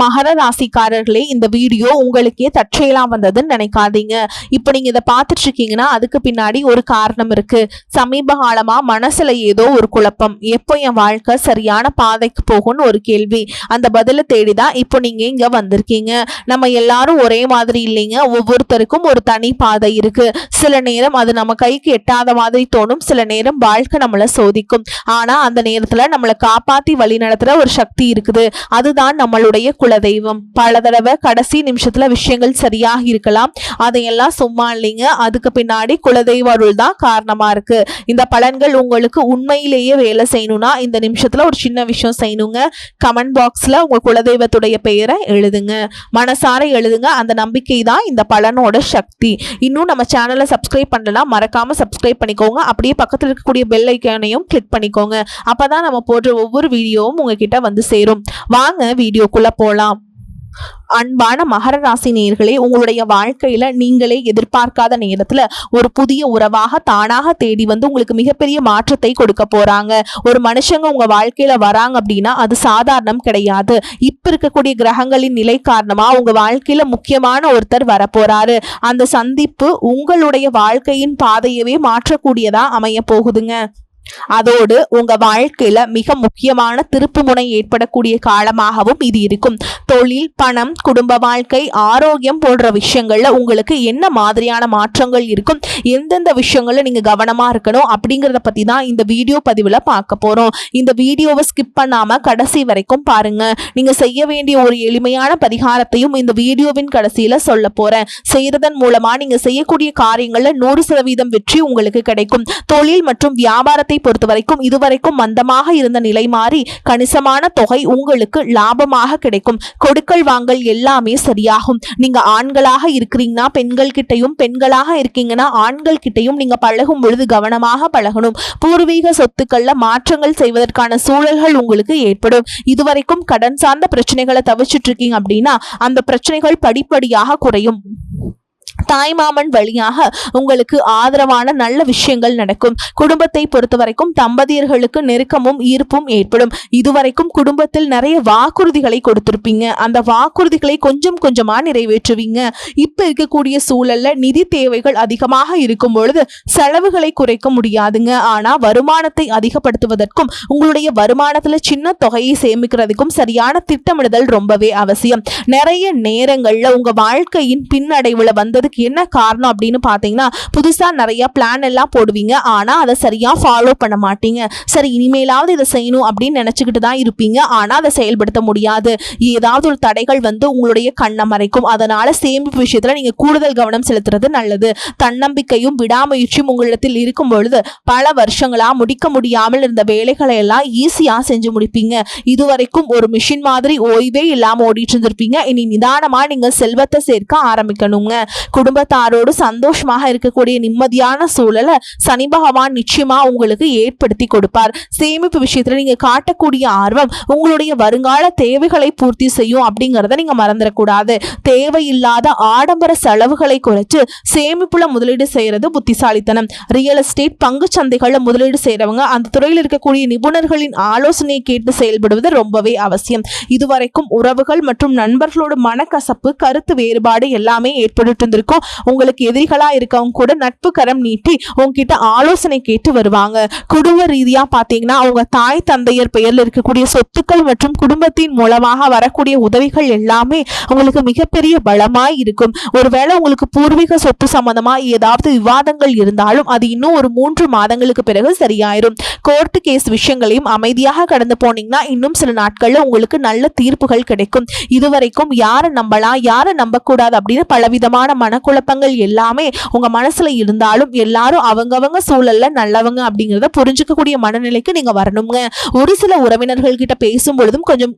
மகர ராசிக்காரர்களே, இந்த வீடியோ உங்களுக்கே தற்செயலாம் வந்ததுன்னு நினைக்காதீங்க. இப்போ நீங்க இதை பார்த்துட்டு இருக்கீங்கன்னா அதுக்கு பின்னாடி ஒரு காரணம் இருக்கு. சமீப காலமா மனசுல ஏதோ ஒரு குழப்பம், எப்போ என் வாழ்க்கை சரியான பாதைக்கு போகும்னு ஒரு கேள்வி. அந்த பதிலை தேடிதான் இப்போ நீங்க இங்க வந்திருக்கீங்க. நம்ம எல்லாரும் ஒரே மாதிரி இல்லைங்க. ஒவ்வொருத்தருக்கும் ஒரு தனி பாதை இருக்கு. சில நேரம் அது நம்ம கைக்கு எட்டாத மாதிரி தோணும், சில நேரம் வாழ்க்கை நம்மளை சோதிக்கும். ஆனா அந்த நேரத்துல நம்மளை காப்பாத்தி வழி நடத்துற ஒரு சக்தி இருக்குது. அதுதான் நம்மளுடைய குலதெய்வம். பல தடவை கடைசி நிமிஷத்துல விஷயங்கள் சரியாக இருக்கலாம், அதையெல்லாம் சும்மா இல்லைங்க. அதுக்கு பின்னாடி குலதெய்வ அருள் தான் காரணமா இருக்கு. இந்த பலன்கள் உங்களுக்கு உண்மையிலேயே வேலை செய்யணும்னா இந்த நிமிஷத்துல ஒரு சின்ன விஷயம் செய்யணுங்க. கமெண்ட் பாக்ஸ்ல உங்க குலதெய்வத்துடைய பெயரை எழுதுங்க, மனசார எழுதுங்க. அந்த நம்பிக்கை தான் இந்த பலனோட சக்தி. இன்னும் நம்ம சேனலை சப்ஸ்கிரைப் பண்ணலாம், மறக்காம சப்ஸ்கிரைப் பண்ணிக்கோங்க. அப்படியே பக்கத்தில் இருக்கக்கூடிய பெல் ஐக்கானையும் கிளிக் பண்ணிக்கோங்க. அப்பதான் நம்ம போடுற ஒவ்வொரு வீடியோவும் உங்ககிட்ட வந்து சேரும். வாங்க வீடியோக்குள்ள போலாம். அன்பான மகர ராசி நேயர்களே, உங்களுடைய வாழ்க்கையில நீங்களே எதிர்பார்க்காத நேரத்துல ஒரு புதிய உறவாக தானாக தேடி வந்து உங்களுக்கு மிகப்பெரிய மாற்றத்தை கொடுக்க போறாங்க. ஒரு மனுஷங்க உங்க வாழ்க்கையில வராங்க அப்படின்னா அது சாதாரணம் கிடையாது. இப்ப இருக்கக்கூடிய கிரகங்களின் நிலை காரணமா உங்க வாழ்க்கையில முக்கியமான ஒருத்தர் வரப்போறாரு. அந்த சந்திப்பு உங்களுடைய வாழ்க்கையின் பாதையவே மாற்றக்கூடியதா அமைய போகுதுங்க. அதோடு உங்க வாழ்க்கையில மிக முக்கியமான திருப்பு முனை ஏற்படக்கூடிய காலமாகவும் இது இருக்கும். தொழில், பணம், குடும்ப வாழ்க்கை, ஆரோக்கியம் போன்ற விஷயங்கள்ல உங்களுக்கு என்ன மாதிரியான மாற்றங்கள் இருக்கும், எந்தெந்த விஷயங்கள்ல நீங்க கவனமா இருக்கணும் அப்படிங்கறத பத்தி தான் இந்த வீடியோ பதிவுல பார்க்க போறோம். இந்த வீடியோவை ஸ்கிப் பண்ணாம கடைசி வரைக்கும் பாருங்க. நீங்க செய்ய வேண்டிய ஒரு எளிமையான பரிகாரத்தையும் இந்த வீடியோவின் கடைசியில சொல்ல போறேன். செய்யறதன் மூலமா நீங்க செய்யக்கூடிய காரியங்கள்ல 100% வெற்றி உங்களுக்கு கிடைக்கும். தொழில் மற்றும் வியாபாரத்தை பொறுத்த வரைக்கும் இதுவரைக்கும் மந்தமாக இருந்த நிலை மாறி கணிசமான தொகை உங்களுக்கு லாபமாக கிடைக்கும். கொடுக்கல் வாங்கல் எல்லாமே சரியாகும். நீங்க ஆண்களாக இருக்கிறீங்கன்னா பெண்கள் கிட்டையும், பெண்களாக இருக்கீங்கன்னா ஆண்கள் கிட்டையும் நீங்க பழகும் பொழுது கவனமாக பழகணும். பூர்வீக சொத்துக்கள்ல மாற்றங்கள் செய்வதற்கான சூழல்கள் உங்களுக்கு ஏற்படும். இதுவரைக்கும் கடன் சார்ந்த பிரச்சனைகளை தவிர்த்துட்டு இருக்கீங்க அப்படின்னா அந்த பிரச்சனைகள் படிப்படியாக குறையும். தாய்மாமன் வழியாக உங்களுக்கு ஆதரவான நல்ல விஷயங்கள் நடக்கும். குடும்பத்தை பொறுத்த வரைக்கும் தம்பதியர்களுக்கு நெருக்கமும் ஈர்ப்பும் ஏற்படும். இதுவரைக்கும் குடும்பத்தில் நிறைய வாக்குறுதிகளை கொடுத்திருப்பீங்க. அந்த வாக்குறுதிகளை கொஞ்சம் கொஞ்சமா நிறைவேற்றுவீங்க. இப்ப இருக்கக்கூடிய சூழல்ல நிதி தேவைகள் அதிகமாக இருக்கும் பொழுது செலவுகளை குறைக்க முடியாதுங்க. ஆனா வருமானத்தை அதிகப்படுத்துவதற்கும் உங்களுடைய வருமானத்துல சின்ன தொகையை சேமிக்கிறதுக்கும் சரியான திட்டமிடுதல் ரொம்பவே அவசியம். நிறைய நேரங்கள்ல உங்க வாழ்க்கையின் பின்னடைவுல வந்தது என்ன காரணம் அப்படின்னு பாத்தீங்கன்னா, புதுசா நிறைய பிளான் எல்லாம் போடுவீங்க, ஆனா அதை சரியா ஃபாலோ பண்ண மாட்டீங்க. சரி இனிமேலாவது இதை செய்யணும் அப்படின்னு நினைச்சுக்கிட்டு தான் இருப்பீங்க, ஆனா அதை செயல்படுத்த முடியாது. ஏதாவது ஒரு தடைகள் வந்து உங்களுடைய கண்ணை மறைக்கும். அதனால சேமிப்பு விஷயத்துல நீங்க கூடுதல் கவனம் செலுத்துறது நல்லது. தன்னம்பிக்கையும் விடாமுயற்சியும் உங்களிடத்தில் இருக்கும் பொழுது பல வருஷங்களா முடிக்க முடியாமல் இருந்த வேலைகளை எல்லாம் ஈஸியா செஞ்சு முடிப்பீங்க. இதுவரைக்கும் ஒரு மிஷின் மாதிரி ஓய்வே இல்லாம ஓடிட்டு இருந்திருப்பீங்க. இனி நிதானமா நீங்க செல்வத்தை சேர்க்க ஆரம்பிக்கணுங்க. குடும்பத்தாரோடு சந்தோஷமாக இருக்கக்கூடிய நிம்மதியான சூழலை சனி பகவான் நிச்சயமா உங்களுக்கு ஏற்படுத்தி கொடுப்பார். சேமிப்பு விஷயத்துல நீங்க காட்டக்கூடிய ஆர்வம் உங்களுடைய வருங்கால தேவைகளை பூர்த்தி செய்யும் அப்படிங்கறத நீங்க மறந்துடக்கூடாது. தேவையில்லாத ஆடம்பர செலவுகளை குறைச்சு சேமிப்புல முதலீடு செய்யறது புத்திசாலித்தனம். ரியல் எஸ்டேட், பங்கு சந்தைகள்ல முதலீடு செய்யறவங்க அந்த துறையில் இருக்கக்கூடிய நிபுணர்களின் ஆலோசனையை கேட்டு செயல்படுவது ரொம்பவே அவசியம். இதுவரைக்கும் உறவுகள் மற்றும் நண்பர்களோட மனக்கசப்பு, கருத்து வேறுபாடு எல்லாமே ஏற்பட்டு இருந்திருக்கும். உங்களுக்கு எதிரிகளா இருக்கவங்க கூட நட்பு கரம் நீட்டி உங்ககிட்ட ஆலோசனை கேட்டு வருவாங்க. குடும்ப ரீதியா பாத்தீங்கன்னா உங்க தாய் தந்தையர் பெயர்ல இருக்கக்கூடிய சொத்துக்கள் மற்றும் குடும்பத்தின் மூலமாக வரக்கூடிய உதவிகள் எல்லாமே உங்களுக்கு மிகப்பெரிய பலமாய் இருக்கும். ஒருவேளை உங்களுக்கு பூர்வீக சொத்து சம்பந்தமா ஏதாவது விவாதங்கள் இருந்தாலும் அது இன்னும் ஒரு 3 மாதங்களுக்கு பிறகு சரியாயிரும். கோர்ட்டு கேஸ் விஷயங்களையும் அமைதியாக கடந்து போனீங்கன்னா இன்னும் சில நாட்கள்ல உங்களுக்கு நல்ல தீர்ப்புகள் கிடைக்கும். இதுவரைக்கும் யாரை நம்பலாம் யாரை நம்பக்கூடாது அப்படின்னு பலவிதமான மனக்குழப்பங்கள் எல்லாமே உங்க மனசுல இருந்தாலும் எல்லாரும் அவங்கவங்க சூழல்ல நல்லவங்க அப்படிங்கறத புரிஞ்சுக்கக்கூடிய மனநிலைக்கு நீங்க வரணுங்க. ஒரு சில உறவினர்கள் கிட்ட பேசும் பொழுதும் கொஞ்சம்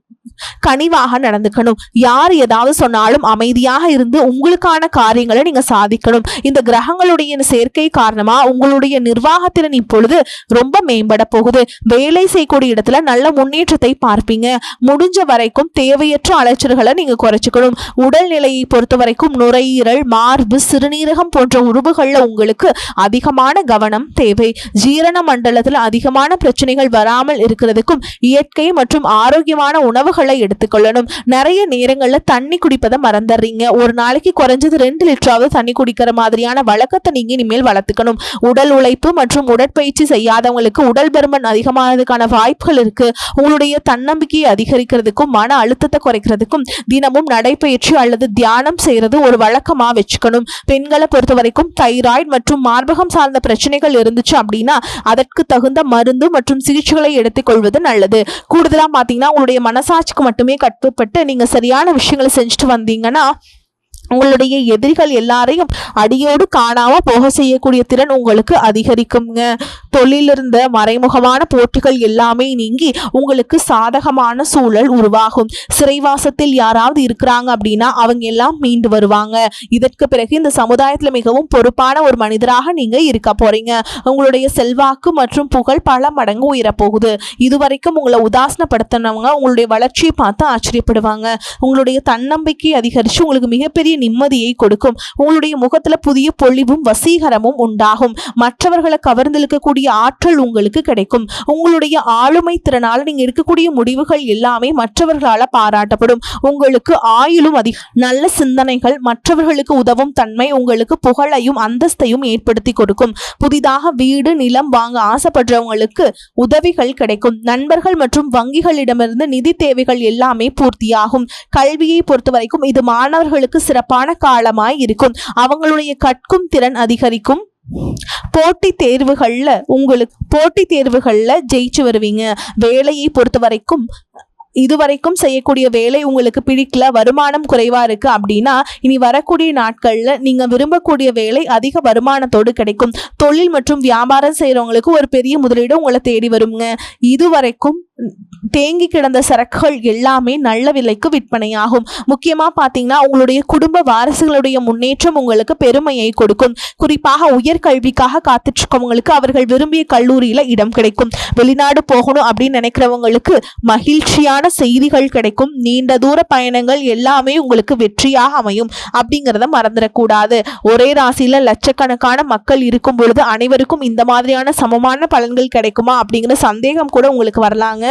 கனிவாக நடந்துக்கணும். யார் ஏதாவது சொன்னாலும் அமைதியாக இருந்து உங்களுக்கான காரியங்களை நீங்க சாதிக்கணும். இந்த கிரகங்களுடைய சேர்க்கை காரணமா உங்களுடைய நிர்வாகத்திறன் இப்பொழுது ரொம்ப மேம்பட போகுது. வேலை செய்யக்கூடிய இடத்துல நல்ல முன்னேற்றத்தை பார்ப்பீங்க. முடிஞ்ச வரைக்கும் தேவையற்ற அலைச்சல்களை நீங்க குறைச்சிக்கணும். உடல்நிலையை பொறுத்த வரைக்கும் நுரையீரல், மார்பு, சிறுநீரகம் போன்ற உறுப்புகள்ல உங்களுக்கு அதிகமான கவனம் தேவை. ஜீரண மண்டலத்துல அதிகமான பிரச்சனைகள் வராமல் இருக்கிறதுக்கும் இயற்கை மற்றும் ஆரோக்கியமான உணவுகளை சிகிச்சைகளை எடுத்துக்கொள்ளணும். நிறைய நேரங்கள்ல தண்ணி குடிப்பதை மறந்துடுறீங்க. ஒரு நாளைக்கு குறைஞ்சது 2 லிட்டராவது தண்ணி குடிக்கிற மாதிரியான வழக்கத்தை நீங்க இனிமேல் வளர்த்துக்கணும். உடல் உழைப்பு மற்றும் உடற்பயிற்சி செய்யாதவங்களுக்கு உடல் பருமன் அதிகமானதுக்கான வாய்ப்புகள் இருக்கு. உங்களுடைய தன்னம்பிக்கையை அதிகரிக்கிறதுக்கும் மன அழுத்தத்தை குறைக்கிறதுக்கும் தினமும் நடைப்பயிற்சி அல்லது தியானம் செய்யறது ஒரு வழக்கமா வச்சுக்கணும். பெண்களை பொறுத்த வரைக்கும் தைராய்டு மற்றும் மார்பகம் சார்ந்த பிரச்சனைகள் இருந்துச்சு அப்படின்னா அதற்கு தகுந்த மருந்து மற்றும் சிகிச்சைகளை எடுத்துக்கொள்வது நல்லது. கூடுதலா பாத்தீங்கன்னா உங்களுடைய மனசாட்சிக்கு மட்டுமே கட்டுப்பட்டு நீங்க சரியான விஷயங்களை செஞ்சுட்டு வந்தீங்கன்னா உங்களுடைய எதிரிகள் எல்லாரையும் அடியோடு காணாம போக செய்யக்கூடிய திறன் உங்களுக்கு அதிகரிக்குங்க. தொழிலிருந்த மறைமுகமான போட்டிகள் எல்லாமே நீங்கி உங்களுக்கு சாதகமான சூழல் உருவாகும். சிறைவாசத்தில் யாராவது இருக்கிறாங்க அப்படின்னா அவங்க எல்லாம் மீண்டு வருவாங்க. இதற்கு பிறகு இந்த சமுதாயத்துல மிகவும் பொறுப்பான ஒரு மனிதராக நீங்க இருக்க போறீங்க. உங்களுடைய செல்வாக்கு மற்றும் புகழ் பல மடங்கு உயரப்போகுது. இதுவரைக்கும் உங்களை உதாசனப்படுத்தினவங்க உங்களுடைய வளர்ச்சியை பார்த்து ஆச்சரியப்படுவாங்க. உங்களுடைய தன்னம்பிக்கை அதிகரிச்சு உங்களுக்கு மிகப்பெரிய நிம்மதியை கொடுக்கும். உங்களுடைய முகத்துல புதிய பொலிவும் வசீகரமும் உண்டாகும். மற்றவர்களை கவர்ந்தெழுக்கக்கூடிய ஆற்றல் உங்களுக்கு கிடைக்கும். உங்களுடைய ஆளுமை திறனால நீங்க எடுக்கக்கூடிய முடிவுகள் எல்லாமே மற்றவர்களால பாராட்டப்படும். உங்களுக்கு ஆயுளும் நல்ல சிந்தனைகள் மற்றவர்களுக்கு உதவும் தன்மை உங்களுக்கு புகழையும் அந்தஸ்தையும் ஏற்படுத்தி கொடுக்கும். புதிதாக வீடு நிலம் வாங்க ஆசைப்படுறவங்களுக்கு உதவிகள் கிடைக்கும். நண்பர்கள் மற்றும் வங்கிகளிடமிருந்து நிதி தேவைகள் எல்லாமே பூர்த்தியாகும். கல்வியை பொறுத்த வரைக்கும் இது மாணவர்களுக்கு சிறப்பான காலமாய் இருக்கும். அவங்களுடைய கற்கும் திறன் அதிகரிக்கும். போட்டித் தேர்வுகள்ல ஜெயிச்சு வருவீங்க. வேலையை பொறுத்த வரைக்கும் இதுவரைக்கும் செய்யக்கூடிய வேலை உங்களுக்கு பிடிக்கல, வருமானம் குறைவா இருக்கு அப்படின்னா இனி வரக்கூடிய நாட்கள்ல நீங்க விரும்பக்கூடிய வேலை அதிக வருமானத்தோடு கிடைக்கும். தொழில் மற்றும் வியாபாரம் செய்யறவங்களுக்கு ஒரு பெரிய முதலீடு உங்களை தேடி வருங்க. இதுவரைக்கும் தேங்கி கிடந்த சரக்குகள் எல்லாமே நல்ல விலைக்கு விற்பனையாகும். முக்கியமா பாத்தீங்கன்னா உங்களுடைய குடும்ப வாரிசுகளுடைய முன்னேற்றம் உங்களுக்கு பெருமையை கொடுக்கும். குறிப்பாக உயர்கல்விக்காக காத்துட்டு இருக்கவங்களுக்கு அவர்கள் விரும்பிய கல்லூரியில இடம் கிடைக்கும். வெளிநாடு போகணும் அப்படின்னு நினைக்கிறவங்களுக்கு மகிழ்ச்சியான செய்திகள் கிடைக்கும். நீண்ட தூர பயணங்கள் எல்லாமே உங்களுக்கு வெற்றியாக அமையும். அப்படிங்கிறத மறந்துடக்கூடாது. ஒரே ராசியில லட்சக்கணக்கான மக்கள் இருக்கும் பொழுது அனைவருக்கும் இந்த மாதிரியான சமமான பலன்கள் கிடைக்குமா அப்படிங்கிற சந்தேகம் கூட உங்களுக்கு வரலாங்க.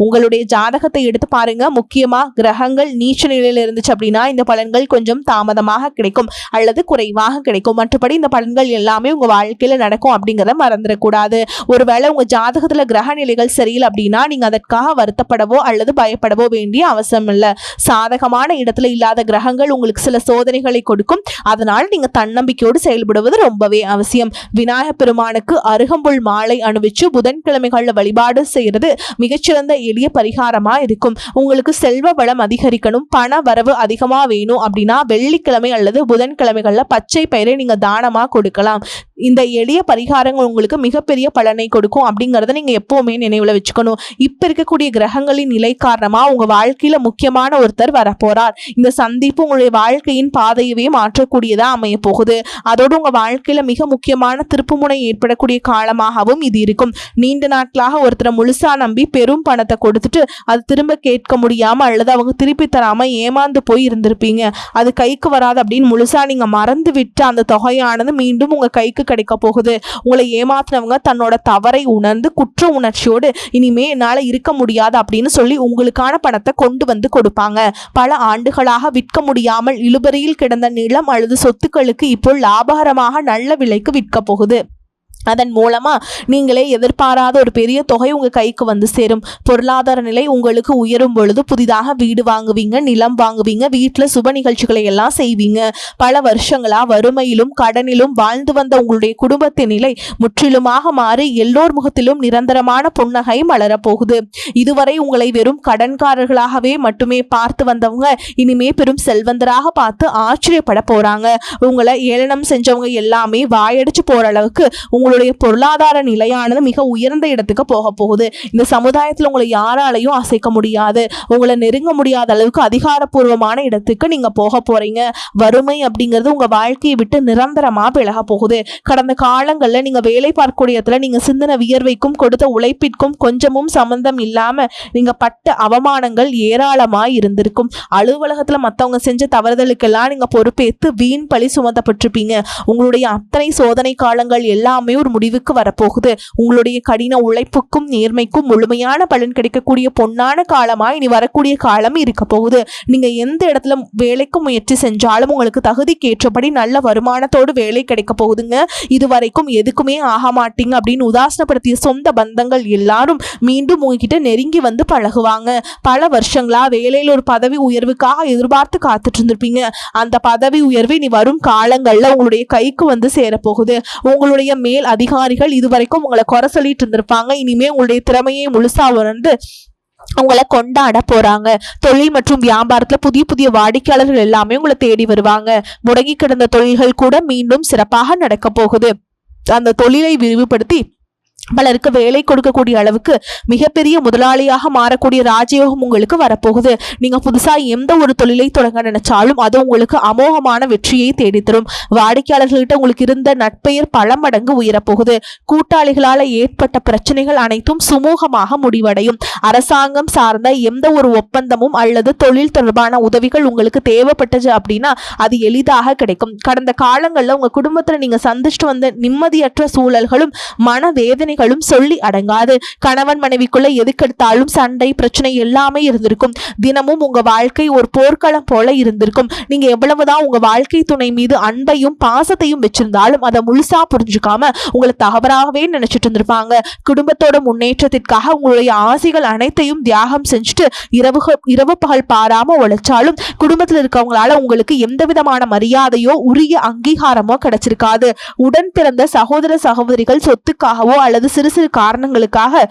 உங்களுடைய ஜாதகத்தை எடுத்து பாருங்க. முக்கியமா கிரகங்கள் நீச்ச நிலையில இருந்துச்சு அப்படின்னா இந்த பலன்கள் கொஞ்சம் தாமதமாக கிடைக்கும் அல்லது குறைவாக கிடைக்கும். மற்றபடி இந்த பலன்கள் எல்லாமே உங்க வாழ்க்கையில நடக்கும் அப்படிங்கிறத மறந்துடக்கூடாது. ஒருவேளை உங்க ஜாதகத்துல கிரக நிலைகள் சரியில்லை அப்படின்னா நீங்க அதற்காக வருத்தப்படவோ அல்லது பயப்படவோ வேண்டிய அவசியம் இல்லை. சாதகமான இடத்துல இல்லாத கிரகங்கள் உங்களுக்கு சில சோதனைகளை கொடுக்கும். அதனால் நீங்க தன்னம்பிக்கையோடு செயல்படுவது ரொம்பவே அவசியம். விநாயகப் பெருமானுக்கு அருகம்புல் மாலை அணிவிச்சு புதன்கிழமைகள்ல வழிபாடு செய்யறது மிகச்சிறந்த எளிய பரிகாரமா இருக்கும். உங்களுக்கு செல்வ வளம் அதிகரிக்கணும், பண வரவு அதிகமா வேணும் அப்படின்னா வெள்ளிக்கிழமை அல்லது புதன்கிழமைகள்ல பச்சை பயிரை நீங்க தானமா கொடுக்கலாம். இந்த எளிய பரிகாரங்கள் உங்களுக்கு மிகப்பெரிய பலனை கொடுக்கும் அப்படிங்கறத நீங்க எப்பவுமே நினைவுல வச்சுக்கணும். இப்ப இருக்கக்கூடிய கிரகங்களின் நிலை காரணமா உங்க வாழ்க்கையில முக்கியமான ஒருத்தர் வரப்போறார். இந்த சந்திப்பு உங்களுடைய வாழ்க்கையின் பாதையவே மாற்றக்கூடியதா அமைய போகுது. அதோடு உங்க வாழ்க்கையில மிக முக்கியமான திருப்புமுனை ஏற்படக்கூடிய காலமாகவும் இது இருக்கும். நீண்ட நாட்களாக ஒருத்தரை முழுசா நம்பி பெரும் பணத்தை கொடுத்துட்டு அது திரும்ப கேட்க முடியாம அல்லது அவங்க திருப்பி தராம ஏமாந்து போய் இருந்திருப்பீங்க. அது கைக்கு வராது அப்படின்னு முழுசா நீங்க மறந்து விட்டு அந்த தொகையானது மீண்டும் உங்க கைக்கு கிடைக்க போகுது. உங்களை ஏமாத்தினவங்க தன்னோட தவறை உணர்ந்து குற்ற உணர்ச்சியோடு இனிமே என்னால இருக்க முடியாது அப்படின்னு சொல்லி உங்களுக்கான பணத்தை கொண்டு வந்து கொடுப்பாங்க. பல ஆண்டுகளாக விற்க முடியாமல் இழுபறியில் கிடந்த நிலம் அல்லது சொத்துக்களுக்கு இப்போ லாபகரமாக நல்ல விலைக்கு விற்க போகுது. அதன் மூலமா நீங்களே எதிர்பாராத ஒரு பெரிய தொகை உங்க கைக்கு வந்து சேரும். பொருளாதார நிலை உங்களுக்கு உயரும் பொழுது புதிதாக வீடு வாங்குவீங்க, நிலம் வாங்குவீங்க, வீட்டுல சுப நிகழ்ச்சிகளை எல்லாம் செய்வீங்க. பல வருஷங்களா வறுமையிலும் கடனிலும் வாழ்ந்து வந்த உங்களுடைய குடும்பத்தின் நிலை முற்றிலுமாக மாறி எல்லோர் முகத்திலும் நிரந்தரமான புன்னகை மலர போகுது. இதுவரை உங்களை வெறும் கடன்காரர்களாகவே மட்டுமே பார்த்து வந்தவங்க இனிமே பெரும் செல்வந்தராக பார்த்து ஆச்சரியப்பட போறாங்க. உங்களை ஏளனம் செஞ்சவங்க எல்லாமே வாயடிச்சு போற அளவுக்கு உங்களுடைய பொருளாதார நிலையானது மிக உயர்ந்த இடத்துக்கு போக போகுது. இந்த சமுதாயத்துல உங்களை யாராலையும் அசைக்க முடியாது. உங்களை நெருங்க முடியாத அளவுக்கு அதிகாரப்பூர்வமான இடத்துக்கு நீங்க போக போறீங்க. வறுமை அப்படிங்கிறது உங்க வாழ்க்கையை விட்டு நிரந்தரமா விலக போகுது. கடந்த காலங்கள்ல நீங்க வேலை பார்க்கக்கூடிய இடத்துல நீங்க சிந்தின வியர்வைக்கும் கொடுத்த உழைப்பிற்கும் கொஞ்சமும் சம்பந்தம் இல்லாம நீங்க பட்ட அவமானங்கள் ஏராளமாய் இருந்திருக்கும். அலுவலகத்துல மத்தவங்க செஞ்ச தவறுதலுக்கெல்லாம் நீங்க பொறுப்பேற்று வீண் பழி சுமத்தப்பட்டிருப்பீங்க. உங்களுடைய அத்தனை சோதனை காலங்கள் எல்லாமே ஒரு முடிவுக்கு வரப்போகுது. உங்களுடைய கடின உழைப்புக்கும் நேர்மைக்கும் முழுமையான பலன் கிடைக்கக்கூடிய பொன்னான காலமா இனி வரக்கூடிய காலம் இருக்க போகுது. நீங்க எந்த இடத்துல வேலைக்கு முயற்சி செஞ்சாலும் உங்களுக்கு தகுதிக்கு ஏற்றபடி நல்ல வருமானத்தோடு வேலை கிடைக்க போகுதுங்க. இதுவரைக்கும் எதுக்குமே ஆக மாட்டீங்க அப்படின்னு உதாசனப்படுத்திய சொந்த பந்தங்கள் எல்லாரும் மீண்டும் உங்ககிட்ட நெருங்கி வந்து பழகுவாங்க. பல வருஷங்களா வேலையில் ஒரு பதவி உயர்வுக்காக எதிர்பார்த்து காத்துட்டு இருந்திருப்பீங்க. அந்த பதவி உயர்வு இனி வரும் காலங்கள்ல உங்களுடைய கைக்கு வந்து சேரப்போகுது. உங்களுடைய மேல் அதிகாரிகள் இதுவரைக்கும் உங்களை குறை சொல்லிட்டு இருந்திருப்பாங்க. இனிமே உங்களுடைய திறமையை முழுசா உணர்ந்து உங்களை கொண்டாட போறாங்க. தொழில் மற்றும் வியாபாரத்துல புதிய புதிய வாடிக்கையாளர்கள் எல்லாமே உங்களை தேடி வருவாங்க. முடங்கி கிடந்த தொழில்கள் கூட மீண்டும் சிறப்பாக நடக்க போகுது. அந்த தொழிலை விரிவுபடுத்தி பலருக்கு வேலை கொடுக்கக்கூடிய அளவுக்கு மிகப்பெரிய முதலாளியாக மாறக்கூடிய ராஜயோகம் உங்களுக்கு வரப்போகுது. நீங்க புதுசா எந்த ஒரு தொழிலை தொடங்க நினைச்சாலும் அது உங்களுக்கு அமோகமான வெற்றியை தேடித்தரும். வாடிக்கையாளர்கள்ட்ட உங்களுக்கு இருந்த நட்பெயர் பல மடங்கு உயரப்போகுது. கூட்டாளிகளால் ஏற்பட்ட பிரச்சனைகள் அனைத்தும் சுமூகமாக முடிவடையும். அரசாங்கம் சார்ந்த எந்த ஒரு ஒப்பந்தமும் அல்லது தொழில் தொடர்பான உதவிகள் உங்களுக்கு தேவைப்பட்டது அப்படின்னா அது எளிதாக கிடைக்கும். கடந்த காலங்களில் உங்க குடும்பத்துல நீங்க சந்திச்சுட்டு வந்த நிம்மதியற்ற சூழல்களும் மனவேதனை சொல்லி அடங்காது. கணவன் மனைவிக்குள்ள எதுக்கெடுத்தாலும் சண்டை பிரச்சனை எல்லாமே இருந்திருக்கும். தினமும் உங்க வாழ்க்கை ஒரு போர்க்களம் போல இருந்திருக்கும். நீங்க எவ்வளவுதான் உங்க வாழ்க்கை துணை மீது அன்பையும் பாசத்தையும் வச்சிருந்தாலும் அதை முழுசா புரிஞ்சுக்காம உங்களை தவறாகவே நினைச்சிட்டு இருந்திருப்பாங்க. குடும்பத்தோட முன்னேற்றத்திற்காக உங்களுடைய ஆசைகள் அனைத்தையும் தியாகம் செஞ்சுட்டு இரவு பகல் பாராம உழைச்சாலும் குடும்பத்தில் இருக்கவங்களால உங்களுக்கு எந்த விதமான மரியாதையோ உரிய அங்கீகாரமோ கிடைச்சிருக்காது. உடன் பிறந்த சகோதர சகோதரிகள் சொத்துக்காகவோ அல்லது சிறு சிறு காரணங்களுக்காக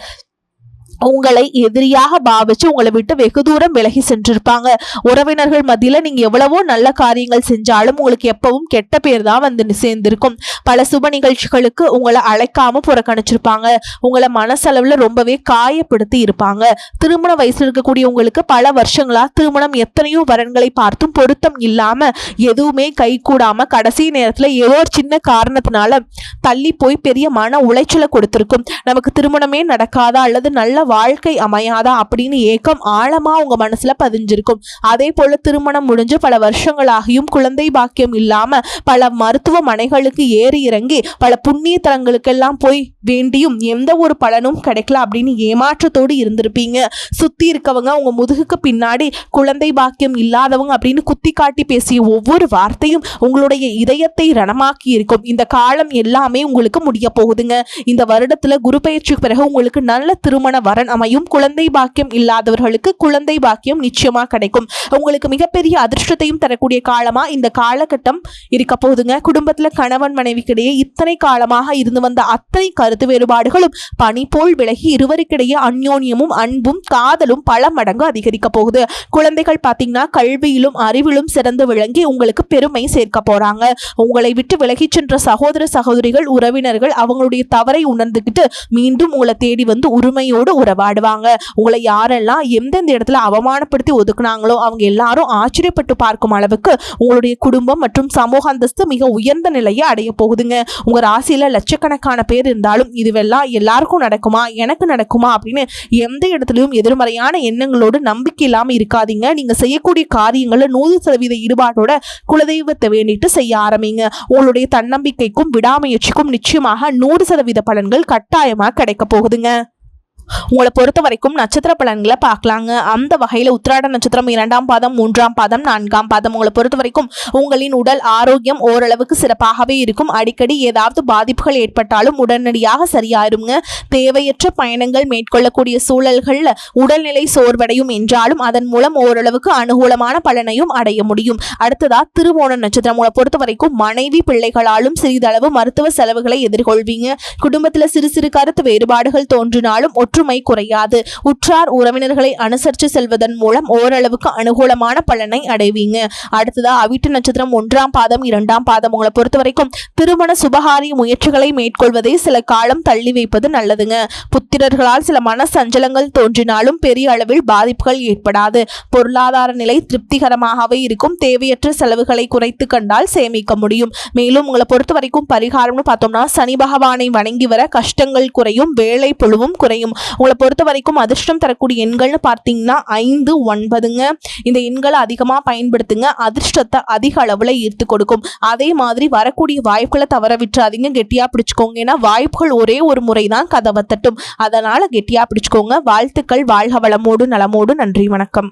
உங்களை எதிரியாக பாவிச்சு உங்களை விட்டு வெகு தூரம் விலகி சென்றிருப்பாங்க. உறவினர்கள் மத்தியில நீங்க எவ்வளவோ நல்ல காரியங்கள் செஞ்சாலும் உங்களுக்கு எப்பவும் கெட்ட பேர் தான் வந்து சேர்ந்திருக்கும். பல சுப நிகழ்ச்சிகளுக்கு உங்களை அழைக்காம புறக்கணிச்சிருப்பாங்க. உங்களை மனசளவுல ரொம்பவே காயப்படுத்தி இருப்பாங்க. திருமண வயசுல இருக்கக்கூடிய உங்களுக்கு பல வருஷங்களா திருமணம் எத்தனையோ வரன்களை பார்த்தும் பொருத்தம் இல்லாம எதுவுமே கை கூடாம கடைசி நேரத்துல ஏதோ ஒரு சின்ன காரணத்தினால தள்ளி போய் பெரிய மன உளைச்சலை கொடுத்திருக்கும். நமக்கு திருமணமே நடக்காதா அல்லது நல்ல வாழ்க்கை அமையாதா அப்படின்னு ஏக்கம் ஆழமா உங்க மனசுல பதிஞ்சிருக்கும். அதே போல திருமணம் முடிஞ்சு பல வருஷங்களாகியும் குழந்தை பாக்கியம் இல்லாம பல மருத்துவமனைகளுக்கு ஏறி இறங்கி பல புண்ணிய தலங்களுக்கெல்லாம் போய் வேண்டியும் எந்த ஒரு பலனும் கிடைக்கல அப்படின்னு ஏமாற்றத்தோடு இருந்திருப்பீங்க. சுத்தி இருக்கவங்க உங்க முதுகுக்கு பின்னாடி குழந்தை பாக்கியம் இல்லாதவங்க அப்படின்னு குத்தி காட்டி பேசிய ஒவ்வொரு வார்த்தையும் உங்களுடைய இதயத்தை ரணமாக்கி இருக்கும். இந்த காலம் எல்லாமே உங்களுக்கு முடிய போகுதுங்க. இந்த வருடத்துல குரு பயிற்சிக்கு பிறகு உங்களுக்கு நல்ல திருமண வரன் அமையும். குழந்தை பாக்கியம் இல்லாதவர்களுக்கு குழந்தை பாக்கியம் நிச்சயமா கிடைக்கும். உங்களுக்கு மிகப்பெரிய அதிர்ஷ்டத்தையும் தரக்கூடிய காலமா இந்த காலகட்டம் இருக்க போகுதுங்க. குடும்பத்துல கணவன் மனைவிக்கிடையே இத்தனை காலமாக இருந்து வந்த அத்தனை கருத்து வேறுபாடுகளும் பனி போல் விலகி இருவருக்கிடையே அந்யோன்யமும் அன்பும் காதலும் பல மடங்கு அதிகரிக்க போகுது. குழந்தைகள் பாத்தீங்கன்னா கல்வியிலும் அறிவிலும் சிறந்து விளங்கி உங்களுக்கு பெருமை சேர்க்க போறாங்க. உங்களை விட்டு விலகி சென்ற சகோதர சகோதரிகள் உறவினர்கள் அவங்களுடைய தவறை உணர்ந்துகிட்டு மீண்டும் உங்களை தேடி வந்து உரிமையோடு உறவாடுவாங்க. உங்களை யாரெல்லாம் எந்தெந்த இடத்துல அவமானப்படுத்தி ஒதுக்குனாங்களோ அவங்க எல்லாரும் ஆச்சரியப்பட்டு பார்க்கும் அளவுக்கு உங்களுடைய குடும்பம் மற்றும் சமூக அந்தஸ்து மிக உயர்ந்த நிலையை அடைய போகுதுங்க. உங்க ராசியில லட்சக்கணக்கான பேர் இருந்தாலும் இதுவெல்லாம் எல்லாருக்கும் நடக்குமா எனக்கு நடக்குமா அப்படின்னு எந்த இடத்துலயும் எதிர்மறையான எண்ணங்களோடு நம்பிக்கை இல்லாம இருக்காதீங்க. நீங்க செய்யக்கூடிய காரியங்கள்ல 100% ஈடுபாட்டோட குலதெய்வத்தை வேண்டிட்டு செய்ய ஆரம்பிங்க. உங்களுடைய தன்னம்பிக்கைக்கும் விடாமுயற்சிக்கும் நிச்சயமாக 100% பலன்கள் கட்டாயமா கிடைக்க போகுதுங்க. உங்களை பொறுத்த வரைக்கும் நட்சத்திர பலன்களை பார்க்கலாங்க. அந்த வகையில உத்திராட நட்சத்திரம் 2ஆம் பாதம் 3ஆம் பாதம் 4ஆம் பாதம் உங்களை பொறுத்த வரைக்கும் உங்களின் உடல் ஆரோக்கியம் ஓரளவுக்கு சிறப்பாகவே இருக்கும். அடிக்கடி ஏதாவது பாதிப்புகள் ஏற்பட்டாலும் உடனடியாக சரியாயிருங்க. தேவையற்ற பயணங்கள் மேற்கொள்ளக்கூடிய சூழல்கள்ல உடல்நிலை சோர்வடையும் என்றாலும் அதன் மூலம் ஓரளவுக்கு அனுகூலமான பலனையும் அடைய முடியும். அடுத்ததா திருவோண நட்சத்திரம் உங்களை பொறுத்த வரைக்கும் மனைவி பிள்ளைகளாலும் சிறிதளவு மருத்துவ செலவுகளை எதிர்கொள்வீங்க. குடும்பத்துல சிறு சிறு கருத்து வேறுபாடுகள் தோன்றினாலும் ஒற்றுமை குறையாது. உற்றார் உறவினர்களை அனுசரித்து செல்வதன் மூலம் ஓரளவுக்கு அனுகூலமான பலனை அடைவீங்க. அடுத்ததா அவிட்ட நட்சத்திரம் 1ஆம் பாதம் 2ஆம் பாதம் உங்களை பொறுத்த வரைக்கும் திருமண சுபகாரிய முயற்சிகளை மேற்கொள்வதை சில காலம் தள்ளி வைப்பது நல்லதுங்க. புத்திரர்களால் சில மன சஞ்சலங்கள் தோன்றினாலும் பெரிய அளவில் பாதிப்புகள் ஏற்படாது. பொருளாதார நிலை திருப்திகரமாகவே இருக்கும். தேவையற்ற செலவுகளை குறைத்து கண்டால் சேமிக்க முடியும். மேலும் உங்களை பொறுத்த வரைக்கும் பரிகாரம்னு பார்த்தோம்னா சனி பகவானை வணங்கி வர கஷ்டங்கள் குறையும், வேலை பொழுவும் குறையும். உங்களை பொறுத்த வரைக்கும் அதிர்ஷ்டம் தரக்கூடிய எண்கள்னு பார்த்தீங்கன்னா 5, 9ங்க. இந்த எண்களை அதிகமாக பயன்படுத்துங்க. அதிர்ஷ்டத்தை அதிக அளவில் ஈர்த்து கொடுக்கும். அதே மாதிரி வரக்கூடிய வாய்ப்புகளை தவற விட்டுறாதீங்க, கெட்டியாக பிடிச்சுக்கோங்க. ஏன்னா வாய்ப்புகள் ஒரே ஒரு முறை தான் கதவை தட்டும். அதனால் கெட்டியாக பிடிச்சுக்கோங்க. வாழ்த்துக்கள். வாழ்க வளமோடு நலமோடு. நன்றி, வணக்கம்.